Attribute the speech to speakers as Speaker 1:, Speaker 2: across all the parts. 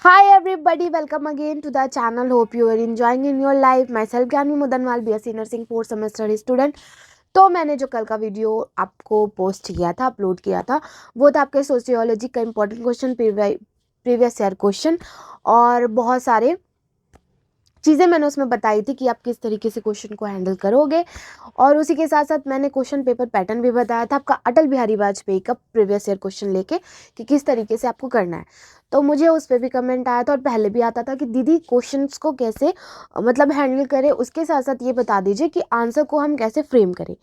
Speaker 1: Hi everybody, welcome again to the channel. Hope you are enjoying in your life. Myself ज्ञानी मुदनवाल BSc nursing 4 semester student. तो मैंने जो कल का video आपको पोस्ट किया था, अपलोड किया था, वो था आपके सोशियोलॉजी का important question, previous year question और बहुत सारे चीज़ें मैंने उसमें बताई थी कि आप किस तरीके से क्वेश्चन को हैंडल करोगे। और उसी के साथ साथ मैंने क्वेश्चन पेपर पैटर्न भी बताया था आपका अटल बिहारी वाजपेयी का प्रीवियस ईयर क्वेश्चन लेके कि किस तरीके से आपको करना है। तो मुझे उस पर भी कमेंट आया था और पहले भी आता था कि दीदी क्वेश्चंस को कैसे मतलब हैंडल करें, उसके साथ साथ ये बता दीजिए कि आंसर को हम कैसे फ्रेम करें।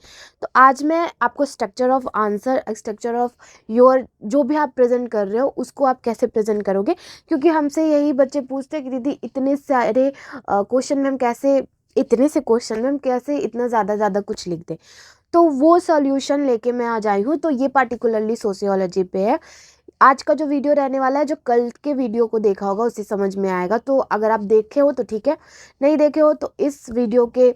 Speaker 1: तो आज मैं आपको structure of answer, structure of your जो भी आप प्रेजेंट कर रहे हो उसको आप कैसे प्रेजेंट करोगे, क्योंकि हमसे यही बच्चे पूछते हैं कि दीदी इतने सारे क्वेश्चन में हम कैसे, इतने से क्वेश्चन में हम कैसे इतना ज़्यादा कुछ लिख दें। तो वो सॉल्यूशन लेके मैं आज आई हूँ। तो ये पार्टिकुलरली सोशियोलॉजी पे है। आज का जो वीडियो रहने वाला है, जो कल के वीडियो को देखा होगा उसे समझ में आएगा। तो अगर आप देखे हो तो ठीक है, नहीं देखे हो तो इस वीडियो के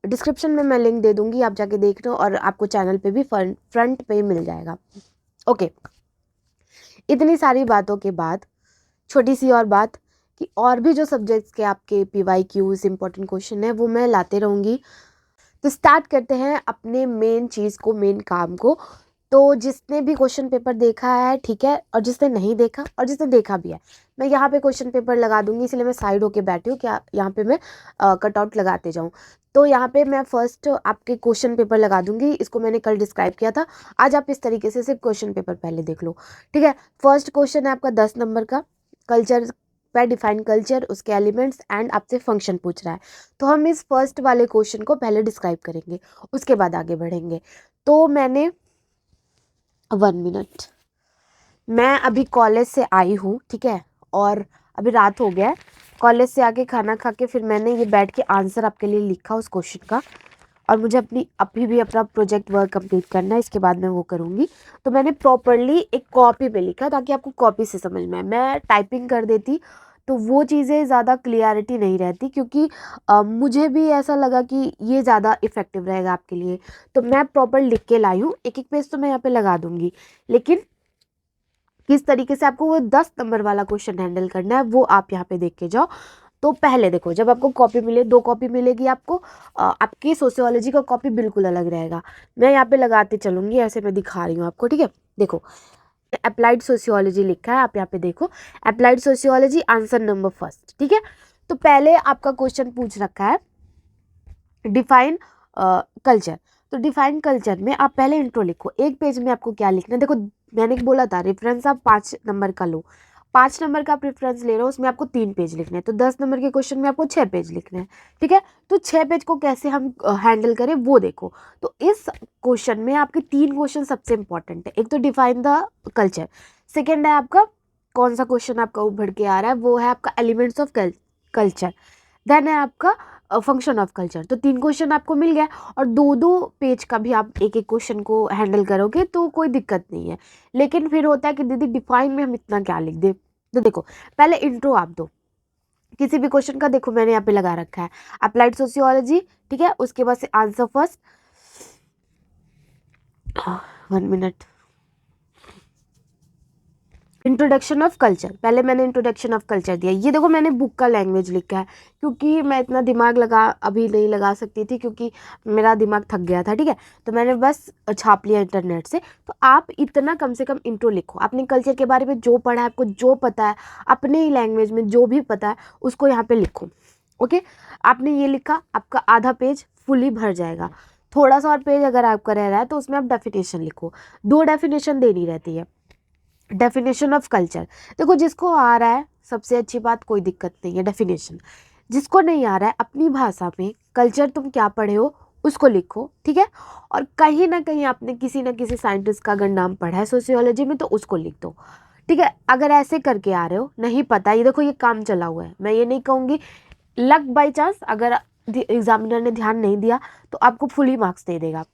Speaker 1: डिस्क्रिप्शन में मैं लिंक दे दूँगी, आप जाके देख लो और आपको चैनल पे भी फ्रंट पे मिल जाएगा। ओके, इतनी सारी बातों के बाद छोटी सी और बात कि और भी जो सब्जेक्ट्स के आपके PYQs इंपॉर्टेंट क्वेश्चन है वो मैं लाते रहूँगी। तो स्टार्ट करते हैं अपने मेन चीज़ को, मेन काम को। तो जिसने भी क्वेश्चन पेपर देखा है ठीक है, और जिसने नहीं देखा और जिसने देखा भी है, मैं यहाँ पे क्वेश्चन पेपर लगा दूंगी, इसलिए मैं साइड होके बैठी हूँ क्या यहाँ पे मैं कटआउट लगाते जाऊँ। तो यहाँ पे मैं फर्स्ट आपके क्वेश्चन पेपर लगा दूंगी। इसको मैंने कल डिस्क्राइब किया था। आज आप इस तरीके से सिर्फ क्वेश्चन पेपर पहले देख लो, ठीक है। फर्स्ट क्वेश्चन है आपका 10 नंबर का, कल्चर पे डिफाइन कल्चर, उसके एलिमेंट्स एंड आपसे फंक्शन पूछ रहा है। तो हम इस फर्स्ट वाले क्वेश्चन को पहले डिस्क्राइब करेंगे, उसके बाद आगे बढ़ेंगे। तो मैंने 1 मिनट, मैं अभी कॉलेज से आई हूँ ठीक है, और अभी रात हो गया है। कॉलेज से आके खाना खा के फिर मैंने ये बैठ के आंसर आपके लिए लिखा उस क्वेश्चन का, और मुझे अभी भी अपना प्रोजेक्ट वर्क कंप्लीट करना है, इसके बाद मैं वो करूँगी। तो मैंने प्रॉपरली एक कॉपी पे लिखा ताकि आपको कॉपी से समझ में आए। मैं टाइपिंग कर देती तो वो चीज़ें ज़्यादा क्लियरिटी नहीं रहती, क्योंकि मुझे भी ऐसा लगा कि ये ज़्यादा इफ़ेक्टिव रहेगा आपके लिए। तो मैं प्रॉपर लिख के लाई हूँ, एक एक पेज तो मैं यहाँ पे लगा दूँगी, लेकिन किस तरीके से आपको वो 10 नंबर वाला क्वेश्चन हैंडल करना है वो आप यहाँ पे देख के जाओ। तो पहले देखो, जब आपको कॉपी मिले, 2 कॉपी मिलेगी आपको, आपकी सोशियोलॉजी का कॉपी बिल्कुल अलग रहेगा। मैं यहाँ पे लगाते चलूँगी, ऐसे मैं दिखा रही हूँ आपको, ठीक है। देखो, अप्लाइड सोशियोलॉजी लिखा है, आप यहाँ पे देखो, applied sociology answer number first, ठीक है। तो पहले आपका क्वेश्चन पूछ रखा है डिफाइन कल्चर। तो डिफाइन कल्चर में आप पहले इंट्रो लिखो। एक पेज में आपको क्या लिखना है, देखो मैंने बोला था रेफरेंस आप 5 नंबर का लो, 5 नंबर का आप रेफरेंस ले रहे हो, उसमें आपको 3 पेज लिखने हैं। तो 10 नंबर के क्वेश्चन में आपको 6 पेज लिखने हैं, ठीक है। तो 6 पेज को कैसे हम हैंडल करें वो देखो। तो इस क्वेश्चन में आपके 3 क्वेश्चन सबसे इंपॉर्टेंट है। एक तो डिफाइन द कल्चर, सेकेंड है आपका, कौन सा क्वेश्चन आपका उभर के आ रहा है, वो है आपका एलिमेंट्स ऑफ कल्चर, देन है आपका फंक्शन ऑफ कल्चर। तो 3 क्वेश्चन आपको मिल गया, और 2-2 पेज का भी आप एक एक क्वेश्चन को हैंडल करोगे तो कोई दिक्कत नहीं है। लेकिन फिर होता है कि दीदी डिफाइन में हम इतना क्या लिख दें। तो देखो, पहले इंट्रो आप दो किसी भी क्वेश्चन का। देखो मैंने यहाँ पे लगा रखा है अप्लाइड सोशियोलॉजी, ठीक है, उसके बाद से answer first. 1 minute, introduction of culture, पहले मैंने इंट्रोडक्शन ऑफ कल्चर दिया। ये देखो मैंने बुक का लैंग्वेज लिखा है, क्योंकि मैं इतना दिमाग अभी नहीं लगा सकती थी, क्योंकि मेरा दिमाग थक गया था, ठीक है। तो मैंने बस छाप लिया इंटरनेट से। तो आप इतना कम से कम इंट्रो लिखो, अपने कल्चर के बारे में जो पढ़ा है, आपको जो पता है, अपने ही लैंग्वेज में जो भी पता है उसको यहाँ पे लिखो। ओके, आपने ये लिखा, आपका आधा पेज फुली भर जाएगा। थोड़ा सा और पेज अगर आपका रह रहा है तो उसमें आप डेफिनेशन लिखो। 2 डेफिनेशन देनी रहती है। डेफिनेशन ऑफ कल्चर, देखो जिसको आ रहा है सबसे अच्छी बात, कोई दिक्कत नहीं है डेफिनेशन। जिसको नहीं आ रहा है अपनी भाषा में कल्चर तुम क्या पढ़े हो उसको लिखो, ठीक है। और कहीं ना कहीं आपने किसी ना किसी साइंटिस्ट का अगर नाम पढ़ा है सोशियोलॉजी में तो उसको लिख दो, ठीक है। अगर ऐसे करके आ रहे हो, नहीं पता, ये देखो ये काम चला हुआ है, मैं ये नहीं कहूँगी, लक बाई चांस अगर एग्जामिनर ने ध्यान नहीं दिया तो आपको फुल ही मार्क्स दे देगा,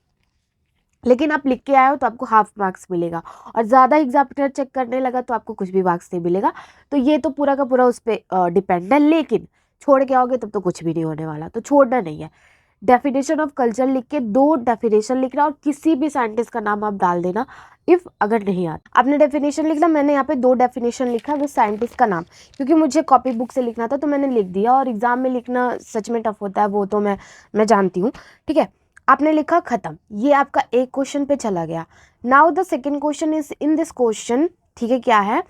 Speaker 1: लेकिन आप लिख के आए हो तो आपको हाफ मार्क्स मिलेगा, और ज़्यादा एग्जामिनर चेक करने लगा तो आपको कुछ भी मार्क्स नहीं मिलेगा। तो ये तो पूरा का पूरा उस पर डिपेंड है, लेकिन छोड़ के आओगे तब तो कुछ भी नहीं होने वाला, तो छोड़ना नहीं है। डेफिनेशन ऑफ कल्चर लिख के 2 डेफिनेशन लिखना और किसी भी साइंटिस्ट का नाम आप डाल देना इफ अगर नहीं आता। आपने डेफिनेशन लिखना, मैंने यहाँ पे 2 डेफिनेशन लिखा विद साइंटिस्ट का नाम, क्योंकि मुझे कॉपी बुक से लिखना था तो मैंने लिख दिया, और एग्जाम में लिखना सच में टफ होता है, वो तो मैं जानती हूँ। ठीक है, आपने लिखा खत्म, ये आपका एक क्वेश्चन पे चला गया। Now the second question is in this question, ठीक है, क्या है,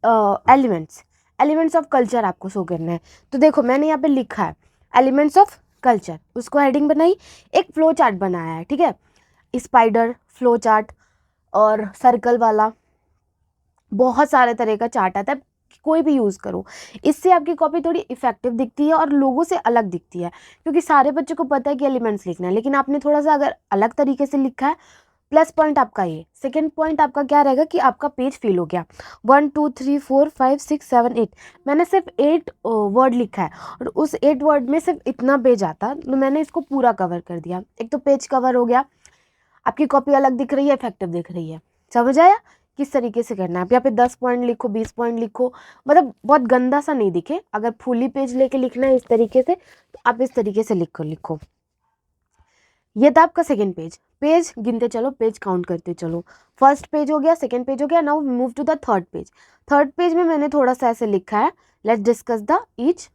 Speaker 1: एलिमेंट्स ऑफ कल्चर आपको शो करना है। तो देखो मैंने यहाँ पे लिखा है एलिमेंट्स ऑफ कल्चर, उसको हेडिंग बनाई, एक फ्लो चार्ट बनाया है, ठीक है, स्पाइडर, फ्लो चार्ट और सर्कल वाला, बहुत सारे तरह का चार्ट आता है, कोई भी यूज़ करो, इससे आपकी कॉपी थोड़ी इफेक्टिव दिखती है और लोगों से अलग दिखती है, क्योंकि सारे बच्चों को पता है कि एलिमेंट्स लिखना है, लेकिन आपने थोड़ा सा अगर अलग तरीके से लिखा है, प्लस पॉइंट आपका ये। सेकेंड पॉइंट आपका क्या रहेगा कि आपका पेज फिल हो गया, 1 2 3 4 5 6 7 8, मैंने सिर्फ 8 वर्ड लिखा है और उस 8 वर्ड में सिर्फ इतना पेज आता, तो मैंने इसको पूरा कवर कर दिया। एक तो पेज कवर हो गया, आपकी कॉपी अलग दिख रही है, इफेक्टिव दिख रही है। समझ आया किस तरीके से करना है? आप यहाँ पे 10 पॉइंट लिखो, 20 पॉइंट लिखो, मतलब बहुत गंदा सा नहीं दिखे। अगर फुली पेज लेके लिखना है इस तरीके से, तो आप इस तरीके से लिखो। ये था आपका सेकेंड पेज। पेज गिनते चलो, पेज काउंट करते चलो। फर्स्ट पेज हो गया, सेकेंड पेज हो गया, now move to the third page. Third page में मैंने थोड़ा सा ऐसे लिखा है, let's discuss the each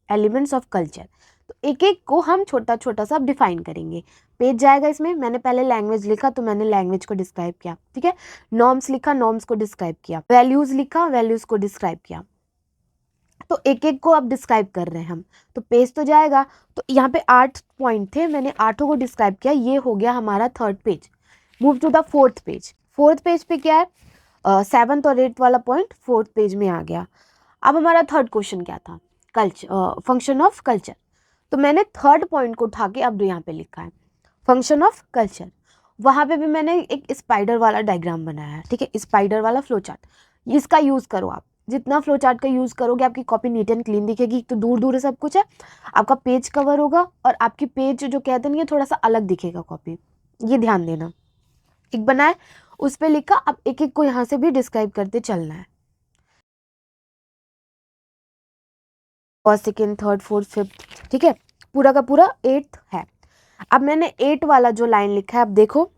Speaker 1: elements of culture. तो एक एक को हम छोटा छोटा सा डिफाइन करेंगे। पेज जाएगा इसमें, मैंने पहले लैंग्वेज लिखा तो मैंने लैंग्वेज को डिस्क्राइब किया, ठीक है, नॉर्म्स लिखा, नॉर्म्स को डिस्क्राइब किया, वैल्यूज लिखा, वैल्यूज को डिस्क्राइब किया। तो एक एक को अब डिस्क्राइब कर रहे हैं हम, तो पेज तो जाएगा। तो यहाँ पे 8 पॉइंट थे, मैंने 8 को डिस्क्राइब किया, ये हो गया हमारा third page. Move to the fourth page. Fourth page पे क्या है, 7th और 8th वाला पॉइंट फोर्थ पेज में आ गया। अब हमारा थर्ड क्वेश्चन क्या था, कल्चर, फंक्शन ऑफ कल्चर। तो मैंने थर्ड पॉइंट को उठा के अब यहाँ पे लिखा है फंक्शन ऑफ कल्चर। वहाँ पे भी मैंने एक स्पाइडर वाला डायग्राम बनाया है, ठीक है, स्पाइडर वाला फ्लो चार्ट। इसका यूज़ करो आप, जितना फ्लो चार्ट का यूज़ करोगे आपकी कॉपी नीट एंड क्लीन दिखेगी। तो दूर दूर सब कुछ है, आपका पेज कवर होगा और आपकी पेज जो कहते हैं ये थोड़ा सा अलग दिखेगा कॉपी, ये ध्यान देना। एक बनाए, उस पर लिखा, अब एक एक को यहाँ से भी डिस्क्राइब करते चलना है। First, second, third, fourth, fifth, ठीक है, पूरा का पूरा 8th है। अब मैंने 8 वाला जो लाइन लिखा है, अब देखो,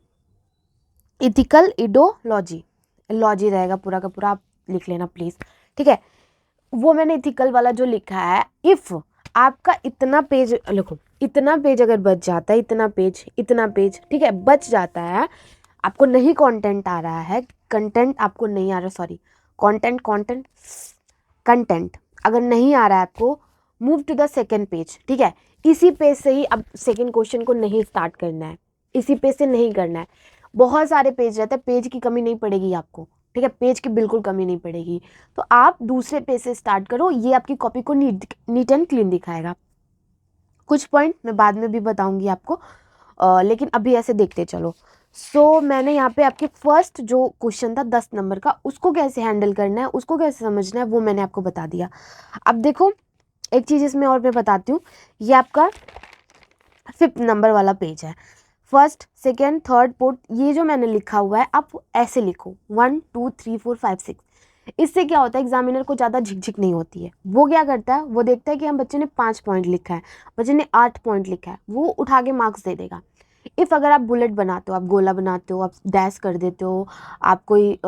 Speaker 1: इथिकल इडोलॉजी, लॉजी रहेगा पूरा का पूरा, आप लिख लेना प्लीज, ठीक है। वो मैंने इथिकल वाला जो लिखा है, इफ आपका इतना पेज लिखो, इतना पेज अगर बच जाता है, इतना पेज, ठीक है, बच जाता है, आपको नहीं कंटेंट आ रहा है, कंटेंट आपको नहीं आ रहा, सॉरी, कंटेंट अगर नहीं आ रहा है आपको, move to the second page, ठीक है। इसी पेज से ही अब सेकेंड क्वेश्चन को नहीं स्टार्ट करना है, इसी पेज से नहीं करना है। बहुत सारे पेज रहते हैं, पेज की कमी नहीं पड़ेगी आपको, ठीक है, पेज की बिल्कुल कमी नहीं पड़ेगी। तो आप दूसरे पेज से स्टार्ट करो, ये आपकी कॉपी को नीट एंड क्लीन दिखाएगा। कुछ पॉइंट मैं बाद में भी बताऊंगी आपको, लेकिन अभी ऐसे देखते चलो। सो मैंने यहाँ पे आपके फर्स्ट जो क्वेश्चन था 10 नंबर का, उसको कैसे हैंडल करना है, उसको कैसे समझना है, वो मैंने आपको बता दिया। अब देखो एक चीज़ इसमें और मैं बताती हूँ, ये आपका 5th नंबर वाला पेज है। फर्स्ट, सेकेंड, थर्ड, फोर्थ, ये जो मैंने लिखा हुआ है आप ऐसे लिखो, 1 2 3 4 5 6। इससे क्या होता है, एग्जामिनर को ज़्यादा झिकझिक नहीं होती है। वो क्या करता है, वो देखता है कि हम बच्चे ने 5 पॉइंट लिखा है, बच्चे ने 8 पॉइंट लिखा है, वो उठा के मार्क्स दे देगा। इफ़ अगर आप बुलेट बनाते हो, आप गोला बनाते हो, आप डैश कर देते हो, आप कोई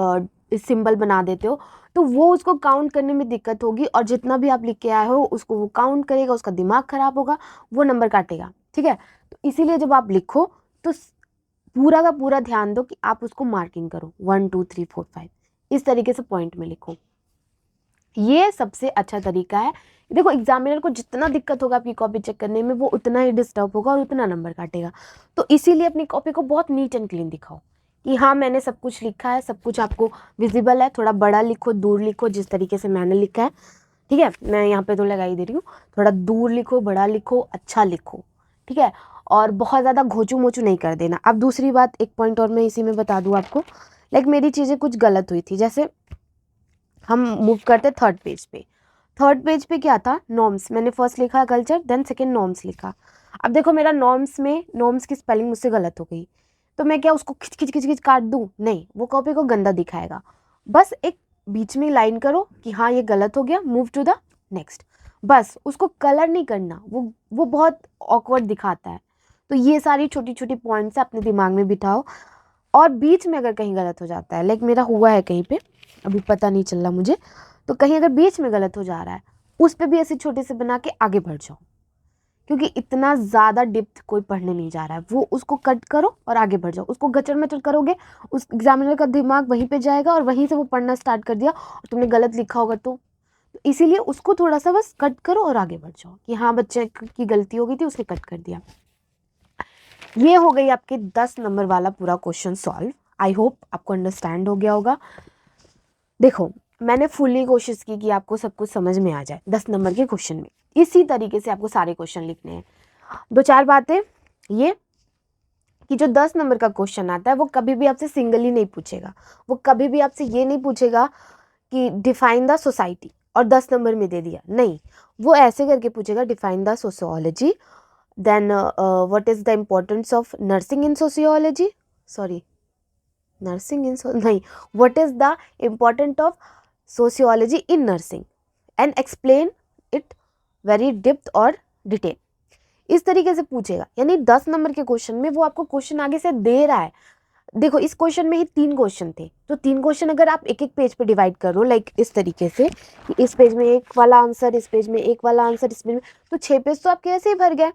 Speaker 1: सिंबल बना देते हो, तो वो उसको काउंट करने में दिक्कत होगी, और जितना भी आप लिख के आए हो उसको वो काउंट करेगा, उसका दिमाग खराब होगा, वो नंबर काटेगा, ठीक है। तो इसीलिए जब आप लिखो तो पूरा का पूरा ध्यान दो कि आप उसको मार्किंग करो, 1 2 3 4 5, इस तरीके से पॉइंट में लिखो। ये सबसे अच्छा तरीका है। देखो एग्जामिनर को जितना दिक्कत होगा आपकी कॉपी चेक करने में, वो उतना ही डिस्टर्ब होगा और उतना नंबर काटेगा। तो इसीलिए अपनी कॉपी को बहुत नीट एंड क्लीन दिखाओ कि हाँ मैंने सब कुछ लिखा है, सब कुछ आपको विजिबल है। थोड़ा बड़ा लिखो, दूर लिखो, जिस तरीके से मैंने लिखा है, ठीक है, मैं यहाँ पे तो लगा ही दे रही हूँ। थोड़ा दूर लिखो, बड़ा लिखो, अच्छा लिखो, ठीक है, और बहुत ज़्यादा घोचू मोचू नहीं कर देना। अब दूसरी बात, एक पॉइंट और मैं इसी में बता दूँ आपको, लाइक मेरी चीज़ें कुछ गलत हुई थी। जैसे हम मूव करते थर्ड पेज पे। थर्ड पेज पे क्या था, नॉर्म्स, मैंने फर्स्ट लिखा कल्चर, देन सेकेंड नॉर्म्स लिखा। अब देखो मेरा नॉर्म्स में नॉर्म्स की स्पेलिंग मुझसे गलत हो गई, तो मैं क्या उसको खिच खिच खिच खिच काट दूँ? नहीं, वो कॉपी को गंदा दिखाएगा। बस एक बीच में लाइन करो कि हाँ ये गलत हो गया, मूव टू द नेक्स्ट। बस उसको कलर नहीं करना, वो बहुत ऑकवर्ड दिखाता है। तो ये सारी छोटी छोटी पॉइंट्स अपने दिमाग में बिठाओ। और बीच में अगर कहीं गलत हो जाता है, लाइक मेरा हुआ है कहीं पे, अभी पता नहीं चल रहा मुझे, तो कहीं अगर बीच में गलत हो जा रहा है उस पर भी ऐसे छोटे से बना के आगे बढ़ जाओ, क्योंकि इतना ज़्यादा डिप्थ कोई पढ़ने नहीं जा रहा है। वो उसको कट करो और आगे बढ़ जाओ। उसको गचर मचर करोगे, उस एग्जामिनर का दिमाग वहीं पे जाएगा और वहीं से वो पढ़ना स्टार्ट कर दिया और तुमने गलत लिखा होगा तो इसीलिए उसको थोड़ा सा बस कट करो और आगे बढ़ जाओ कि हाँ बच्चे की गलती हो गई थी, उसने कट कर दिया। ये हो गई आपके 10 नंबर वाला पूरा क्वेश्चन सॉल्व। आई होप आपको अंडरस्टैंड हो गया होगा। देखो, मैंने फुल्ली कोशिश की कि आपको सब कुछ समझ में आ जाए 10 नंबर के क्वेश्चन में। इसी तरीके से आपको सारे क्वेश्चन लिखने हैं। दो चार बातें ये कि जो 10 नंबर का क्वेश्चन आता है वो कभी भी आपसे सिंगली नहीं पूछेगा। वो कभी भी आपसे ये नहीं पूछेगा कि डिफाइन द सोसाइटी और 10 नंबर में दे दिया, नहीं। वो ऐसे करके पूछेगा, define the sociology, then what is the importance of nursing in sociology, sorry nursing in नहीं, what is the important of sociology in nursing and explain it very depth और डिटेल। इस तरीके से पूछेगा। यानी 10 नंबर के क्वेश्चन में वो आपको क्वेश्चन आगे से दे रहा है। देखो, इस क्वेश्चन में ही 3 क्वेश्चन थे, तो 3 क्वेश्चन अगर आप एक एक पेज पे डिवाइड करो, लाइक इस तरीके से कि इस पेज में एक वाला आंसर, इस पेज में एक वाला आंसर, इस पेज में, तो 6 पेज तो आपके ऐसे ही भर गए,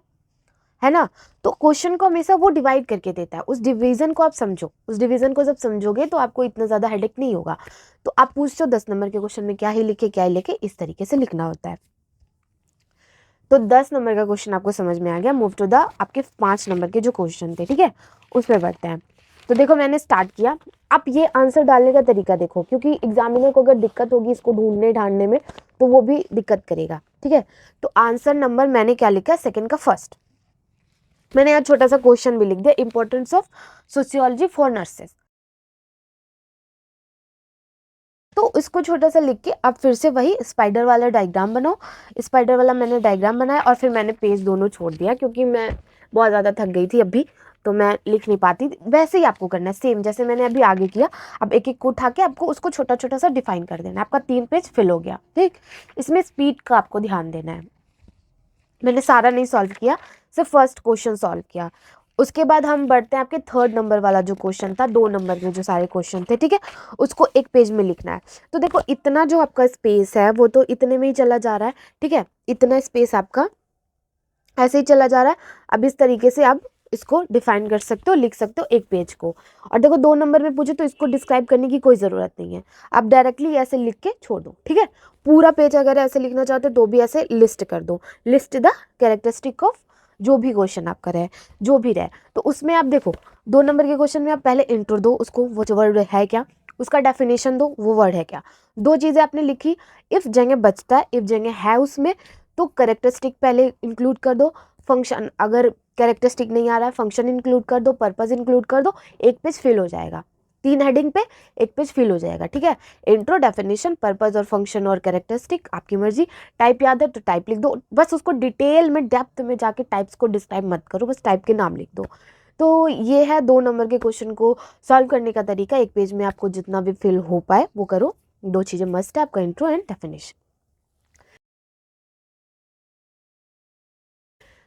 Speaker 1: है ना। तो क्वेश्चन को हमेशा वो डिवाइड करके देता है। उस डिवीजन को आप समझो। उस डिवीजन को जब समझोगे तो आपको इतना ज़्यादा हेडेक नहीं होगा। तो आप पूछते हो 10 नंबर के क्वेश्चन में क्या ही लिखे, क्या ही लिखे, इस तरीके से लिखना होता है। तो 10 नंबर का क्वेश्चन आपको समझ में आ गया। मूव टू द आपके 5 नंबर के जो क्वेश्चन थे, ठीक है, उसमें बढ़ते हैं। तो देखो, मैंने स्टार्ट किया। आप ये आंसर डालने का तरीका देखो, क्योंकि एग्जामिनर को अगर दिक्कत होगी इसको ढूंढने ढांढने में तो वो भी दिक्कत करेगा, ठीक है। तो आंसर नंबर मैंने क्या लिखा, सेकंड का फर्स्ट। मैंने यहाँ छोटा सा क्वेश्चन भी लिख दिया, importance of sociology for nurses. तो इसको छोटा सा लिख के अब फिर से वही स्पाइडर वाला डायग्राम बनाओ। स्पाइडर वाला मैंने डायग्राम बनाया और फिर मैंने पेज दोनों छोड़ दिया, क्योंकि मैं बहुत ज़्यादा थक गई थी अभी, तो मैं लिख नहीं पाती। वैसे ही आपको करना है, सेम जैसे मैंने अभी आगे किया। अब एक एक को उठा के आपको उसको छोटा छोटा सा डिफाइन कर देना है। आपका 3 पेज फिल हो गया, ठीक। इसमें स्पीड का आपको ध्यान देना है। मैंने सारा नहीं सॉल्व किया, सिर्फ फर्स्ट क्वेश्चन सॉल्व किया। उसके बाद हम बढ़ते हैं आपके 3rd नंबर वाला जो क्वेश्चन था, 2 नंबर के जो सारे क्वेश्चन थे, ठीक है, उसको एक पेज में लिखना है। तो देखो, इतना जो आपका स्पेस है वो तो इतने में ही चला जा रहा है, ठीक है। इतना स्पेस आपका ऐसे ही चला जा रहा है। अब इस तरीके से आप इसको डिफाइन कर सकते हो, लिख सकते हो एक पेज को। और देखो, 2 नंबर में पूछे तो इसको डिस्क्राइब करने की कोई ज़रूरत नहीं है। आप डायरेक्टली ऐसे लिख के छोड़ दो, ठीक है। पूरा पेज अगर ऐसे लिखना चाहते हो तो भी ऐसे लिस्ट कर दो, लिस्ट द कैरेक्टरिस्टिक ऑफ जो भी क्वेश्चन आपका रहे, जो भी रहे। तो उसमें आप देखो, 2 नंबर के क्वेश्चन में आप पहले इंट्रो दो उसको, वो जो वर्ड है क्या, उसका डेफिनेशन दो, वो वर्ड है क्या। 2 चीज़ें आपने लिखी। इफ़ जगह बचता है, इफ़ जगह है उसमें तो कैरेक्टरिस्टिक पहले इंक्लूड कर दो। फंक्शन, अगर कैरेक्टरिस्टिक नहीं आ रहा है, फंक्शन इंक्लूड कर दो, पर्पस इंक्लूड कर दो। एक पेज फिल हो जाएगा, 3 हेडिंग पे एक पेज फिल हो जाएगा, ठीक है। इंट्रो, डेफिनेशन, पर्पस और फंक्शन और कैरेक्टरिस्टिक, आपकी मर्जी। टाइप याद है तो टाइप लिख दो, बस उसको डिटेल में डेप्थ में जाके टाइप्स को डिस्क्राइब मत करो, बस टाइप के नाम लिख दो। तो ये है 2 नंबर के क्वेश्चन को सॉल्व करने का तरीका। एक पेज में आपको जितना भी फिल हो पाए वो करो। 2 चीज़ें मस्ट है, आपका इंट्रो एंड डेफिनेशन।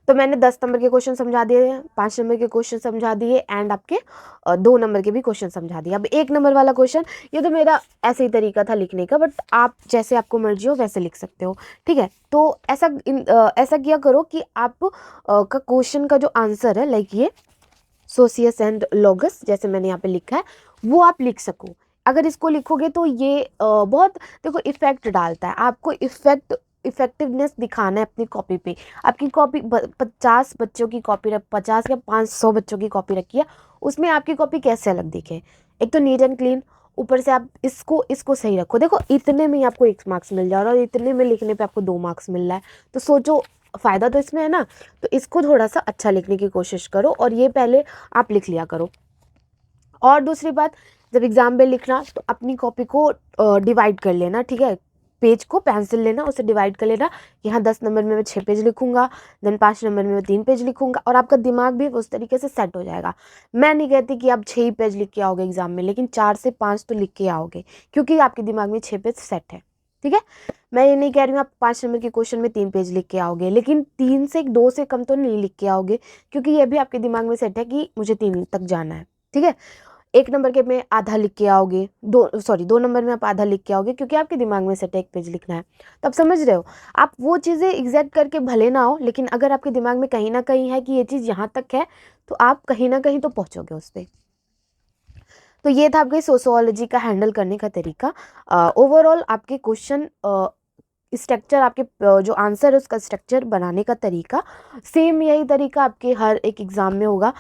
Speaker 1: तो मैंने 10 नंबर के क्वेश्चन समझा दिए, 5 नंबर के क्वेश्चन समझा दिए एंड आपके 2 नंबर के भी क्वेश्चन समझा दिए। अब 1 नंबर वाला क्वेश्चन, ये तो मेरा ऐसे ही तरीका था लिखने का, बट आप जैसे आपको मर्जी हो वैसे लिख सकते हो, ठीक है। तो ऐसा किया करो कि आप का क्वेश्चन का जो आंसर है, लाइक ये सोसियस एंड लोगस, जैसे मैंने यहाँ पे लिखा है, वो आप लिख सको। अगर इसको लिखोगे तो ये बहुत, देखो, इफेक्ट डालता है। आपको इफेक्टिवनेस दिखाना है अपनी कॉपी पे। आपकी कॉपी 50 बच्चों की कॉपी, 50 या 500 बच्चों की कॉपी रखी है, उसमें आपकी कॉपी कैसे अलग दिखे। एक तो नीट एंड क्लीन, ऊपर से आप इसको सही रखो। देखो, इतने में ही आपको 1 मार्क्स मिल जा रहा है और इतने में लिखने पे आपको 2 मार्क्स मिल रहा है, तो सोचो फ़ायदा तो इसमें है ना। तो इसको थोड़ा सा अच्छा लिखने की कोशिश करो और ये पहले आप लिख लिया करो। और दूसरी बात, जब एग्ज़ाम में लिखना तो अपनी कॉपी को डिवाइड कर लेना, ठीक है। पेज को पेंसिल लेना, उसे डिवाइड कर लेना कि हाँ 10 नंबर में मैं 6 पेज लिखूंगा, देन 5 नंबर में मैं 3 पेज लिखूंगा, और आपका दिमाग भी उस तरीके से सेट हो जाएगा। मैं नहीं कहती कि आप 6 ही पेज लिख के आओगे एग्जाम में, लेकिन 4 से 5 तो लिख के आओगे, क्योंकि आपके दिमाग में 6 पेज सेट है। ठीक है। मैं ये नहीं कह रही हूँ आप 5 नंबर के क्वेश्चन में 3 पेज लिख के आओगे, लेकिन 3 से 2 से कम तो नहीं लिख के आओगे, क्योंकि ये भी आपके दिमाग में सेट है कि मुझे 3 तक जाना है। ठीक है। 1 नंबर के में आधा लिख के आओगे, 2 नंबर में आप आधा लिख के आओगे, क्योंकि आपके दिमाग में सेट है 1 पेज लिखना है। तो आप समझ रहे हो, आप वो चीज़ें एग्जैक्ट करके भले ना हो, लेकिन अगर आपके दिमाग में कहीं ना कहीं है कि ये चीज़ यहाँ तक है, तो आप कहीं ना कहीं तो पहुँचोगे उस पर। तो ये था आपके सोशियोलॉजी का हैंडल करने का तरीका। ओवरऑल आपके क्वेश्चन स्ट्रक्चर, आपके जो आंसर है उसका स्ट्रक्चर बनाने का तरीका सेम यही तरीका आपके हर एक एग्ज़ाम में होगा।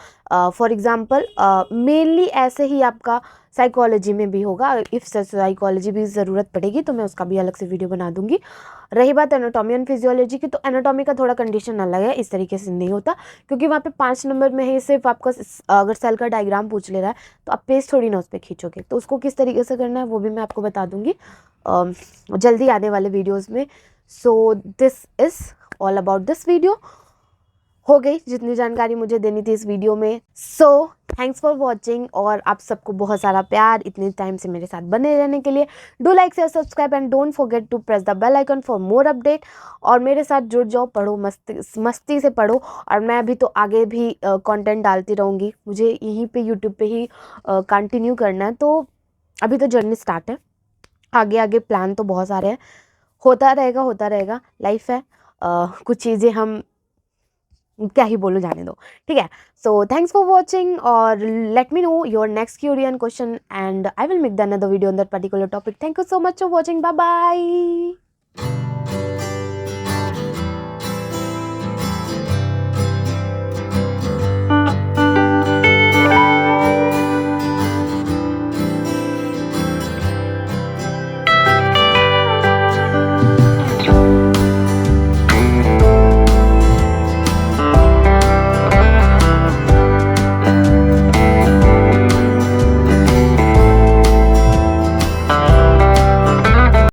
Speaker 1: फॉर एग्ज़ाम्पल मेनली ऐसे ही आपका साइकोलॉजी में भी होगा। इफ़ साइकोलॉजी भी ज़रूरत पड़ेगी तो मैं उसका भी अलग से वीडियो बना दूंगी। रही बात एनाटॉमी एंड फिजियोलॉजी की, तो एनाटॉमी का थोड़ा कंडीशन अलग है, इस तरीके से नहीं होता, क्योंकि वहाँ पे 5 नंबर में ही सिर्फ आपका अगर सेल का डायग्राम पूछ ले रहा है तो आप पेज थोड़ी ना उस पर खींचोगे, तो उसको किस तरीके से करना है वो भी मैं आपको बता दूंगी जल्दी आने वाले वीडियोस में। So this is all about this video. हो गई जितनी जानकारी मुझे देनी थी इस वीडियो में। सो थैंक्स फॉर वॉचिंग, और आप सबको बहुत सारा प्यार इतने टाइम से मेरे साथ बने रहने के लिए। Do like share subscribe and don't forget to press the bell icon for more update. और मेरे साथ जुड़ जाओ, पढ़ो, मस्ती से पढ़ो। और मैं अभी तो आगे भी कंटेंट डालती रहूँगी, मुझे यहीं पे यूट्यूब पे ही कंटिन्यू करना है। तो अभी तो जर्नी स्टार्ट है, आगे आगे प्लान तो बहुत सारे हैं, होता रहेगा, लाइफ है। कुछ चीज़ें हम क्या ही बोलो, जाने दो। ठीक है। सो थैंक्स फॉर वॉचिंग, और let me know your next curious question and I will make the another video on that particular topic. Thank you so much for watching, bye bye.